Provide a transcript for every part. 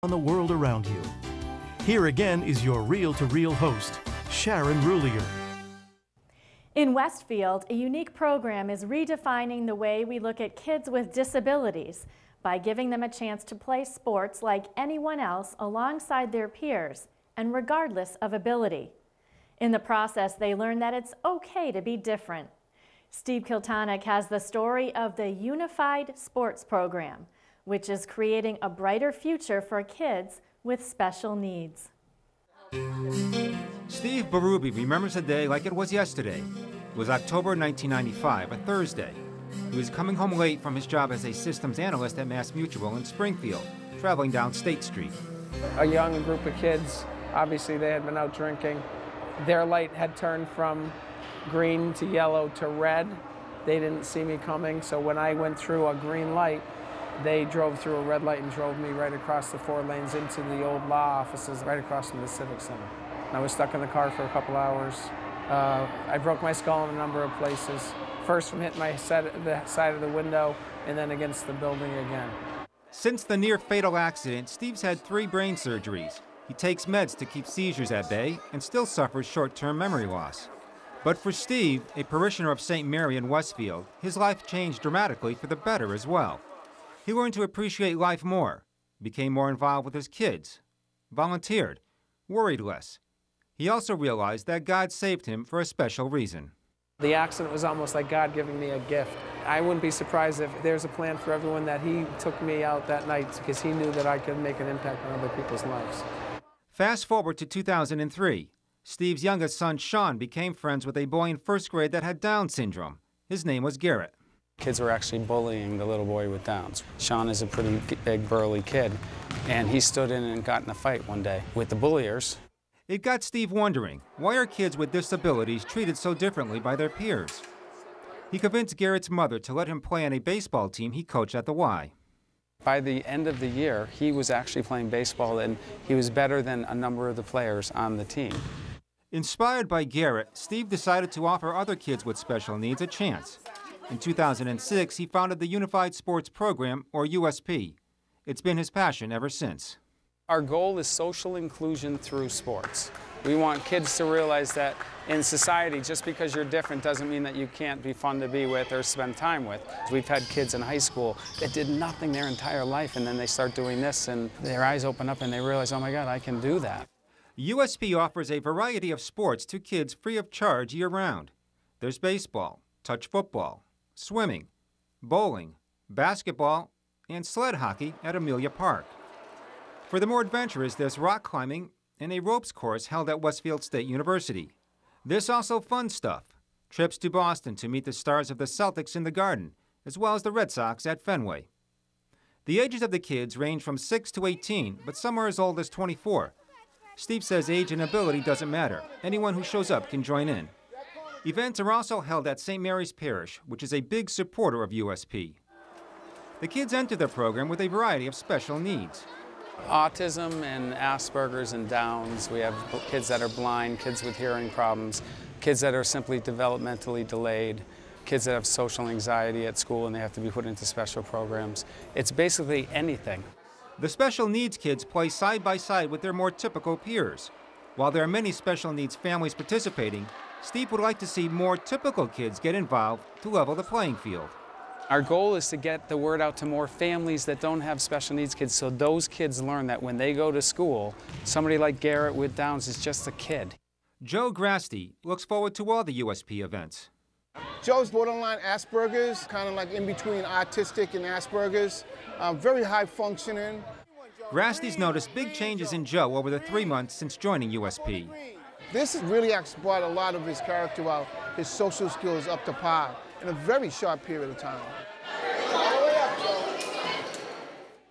on the world around you. Here again is your reel-to-reel host, Sharon Rulier. In Westfield, a unique program is redefining the way we look at kids with disabilities by giving them a chance to play sports like anyone else alongside their peers and regardless of ability. In the process, they learn that it's okay to be different. Steve Kiltonic has the story of the Unified Sports Program, which is creating a brighter future for kids with special needs. Steve Berube remembers a day like it was yesterday. It was October 1995, a Thursday. He was coming home late from his job as a systems analyst at Mass Mutual in Springfield, traveling down State Street. A young group of kids, obviously they had been out drinking. Their light had turned from green to yellow to red. They didn't see me coming, so when I went through a green light, they drove through a red light and drove me right across the 4 lanes into the old law offices right across from the Civic Center. And I was stuck in the car for a couple hours. I broke my skull in a number of places. First from hitting the side of the window and then against the building again. Since the near-fatal accident, Steve's had 3 brain surgeries. He takes meds to keep seizures at bay and still suffers short-term memory loss. But for Steve, a parishioner of St. Mary in Westfield, his life changed dramatically for the better as well. He learned to appreciate life more, became more involved with his kids, volunteered, worried less. He also realized that God saved him for a special reason. The accident was almost like God giving me a gift. I wouldn't be surprised if there's a plan for everyone that he took me out that night because he knew that I could make an impact on other people's lives. Fast forward to 2003. Steve's youngest son, Sean, became friends with a boy in 1st grade that had Down syndrome. His name was Garrett. Kids were actually bullying the little boy with Downs. Sean is a pretty big, burly kid, and he stood in and got in a fight one day with the bulliers. It got Steve wondering, why are kids with disabilities treated so differently by their peers? He convinced Garrett's mother to let him play on a baseball team he coached at the Y. By the end of the year, he was actually playing baseball, and he was better than a number of the players on the team. Inspired by Garrett, Steve decided to offer other kids with special needs a chance. In 2006, he founded the Unified Sports Program, or USP. It's been his passion ever since. Our goal is social inclusion through sports. We want kids to realize that in society, just because you're different doesn't mean that you can't be fun to be with or spend time with. We've had kids in high school that did nothing their entire life, and then they start doing this, and their eyes open up and they realize, oh my God, I can do that. USP offers a variety of sports to kids free of charge year-round. There's baseball, touch football, swimming, bowling, basketball, and sled hockey at Amelia Park. For the more adventurous, there's rock climbing and a ropes course held at Westfield State University. There's also fun stuff, trips to Boston to meet the stars of the Celtics in the Garden, as well as the Red Sox at Fenway. The ages of the kids range from 6 to 18, but some are as old as 24. Steve says age and ability doesn't matter. Anyone who shows up can join in. Events are also held at St. Mary's Parish, which is a big supporter of USP. The kids enter the program with a variety of special needs. Autism and Asperger's and Downs. We have kids that are blind, kids with hearing problems, kids that are simply developmentally delayed, kids that have social anxiety at school and they have to be put into special programs. It's basically anything. The special needs kids play side by side with their more typical peers. While there are many special needs families participating, Steve would like to see more typical kids get involved to level the playing field. Our goal is to get the word out to more families that don't have special needs kids, so those kids learn that when they go to school, somebody like Garrett with Downs is just a kid. Joe Grasty looks forward to all the USP events. Joe's borderline Asperger's, kind of like in between autistic and Asperger's, very high functioning. Grasty's noticed big changes in Joe over the 3 months since joining USP. This really actually brought a lot of his character out, his social skills up to par in a very short period of time.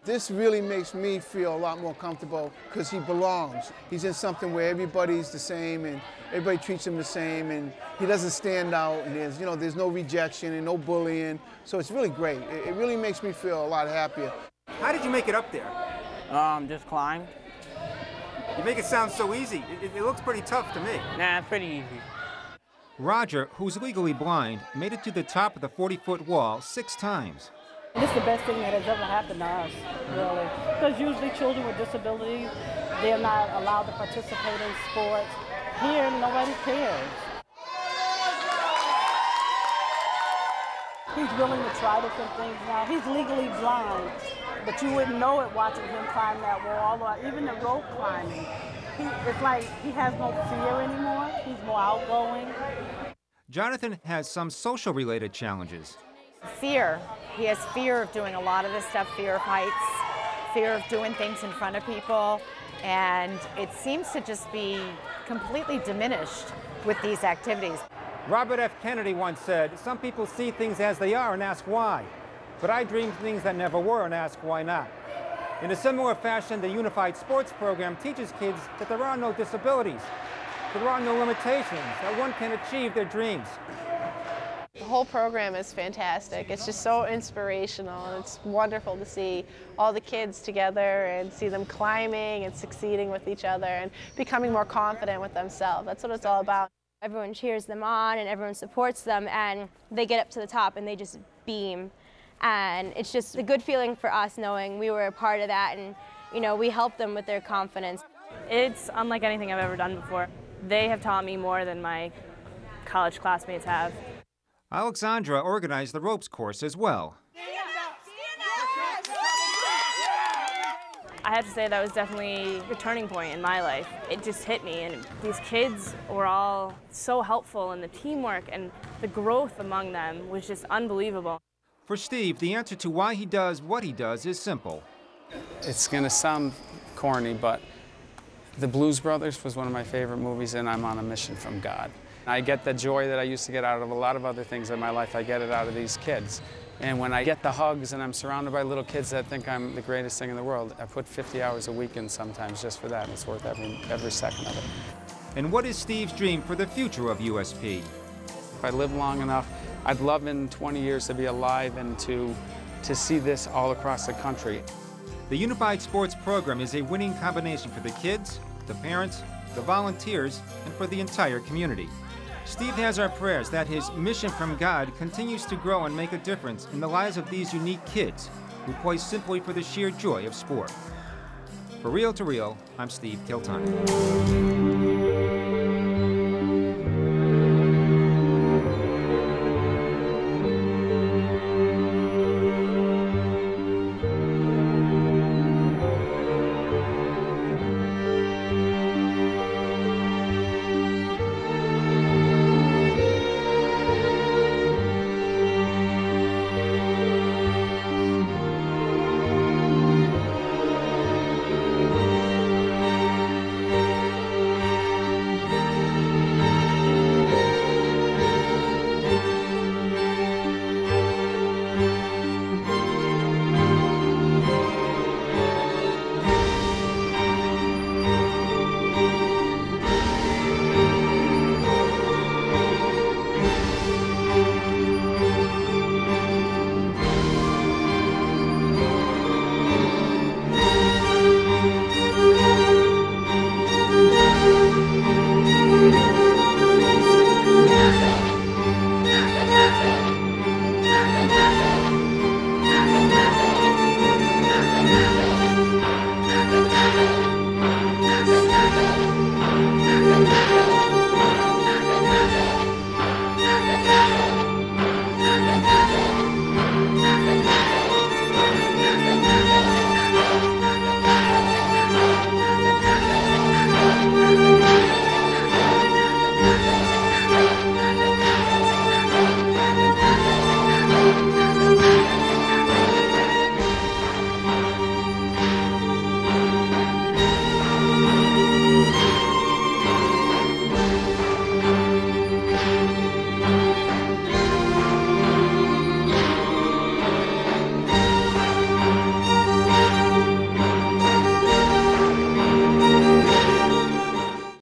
This really makes me feel a lot more comfortable because he belongs. He's in something where everybody's the same and everybody treats him the same and he doesn't stand out and there's no rejection and no bullying. So it's really great. It really makes me feel a lot happier. How did you make it up there? Just climbed. You make it sound so easy. It looks pretty tough to me. Nah, it's pretty easy. Roger, who's legally blind, made it to the top of the 40-foot wall 6 times. It's the best thing that has ever happened to us, really. Because usually children with disabilities, they're not allowed to participate in sports. Here, nobody cares. He's willing to try different things now. He's legally blind, but you wouldn't know it watching him climb that wall or even the rope climbing. It's like he has no fear anymore. He's more outgoing. Jonathan has some social-related challenges. Fear. He has fear of doing a lot of this stuff, fear of heights, fear of doing things in front of people, and it seems to just be completely diminished with these activities. Robert F. Kennedy once said, "Some people see things as they are and ask why, but I dream things that never were and ask why not." In a similar fashion, the Unified Sports Program teaches kids that there are no disabilities, that there are no limitations, that one can achieve their dreams. The whole program is fantastic. It's just so inspirational, and it's wonderful to see all the kids together and see them climbing and succeeding with each other and becoming more confident with themselves. That's what it's all about. Everyone cheers them on and everyone supports them, and they get up to the top and they just beam. And it's just a good feeling for us knowing we were a part of that, and we helped them with their confidence. It's unlike anything I've ever done before. They have taught me more than my college classmates have. Alexandra organized the ropes course as well. I have to say that was definitely a turning point in my life. It just hit me, and these kids were all so helpful, and the teamwork and the growth among them was just unbelievable. For Steve, the answer to why he does what he does is simple. It's going to sound corny, but The Blues Brothers was one of my favorite movies, and I'm on a mission from God. I get the joy that I used to get out of a lot of other things in my life. I get it out of these kids. And when I get the hugs and I'm surrounded by little kids that think I'm the greatest thing in the world, I put 50 hours a week in sometimes just for that, and it's worth every second of it. And what is Steve's dream for the future of USP? If I live long enough, I'd love in 20 years to be alive and to see this all across the country. The Unified Sports Program is a winning combination for the kids, the parents, the volunteers, and for the entire community. Steve has our prayers that his mission from God continues to grow and make a difference in the lives of these unique kids who play simply for the sheer joy of sport. For Real to Real, I'm Steve Kiltani.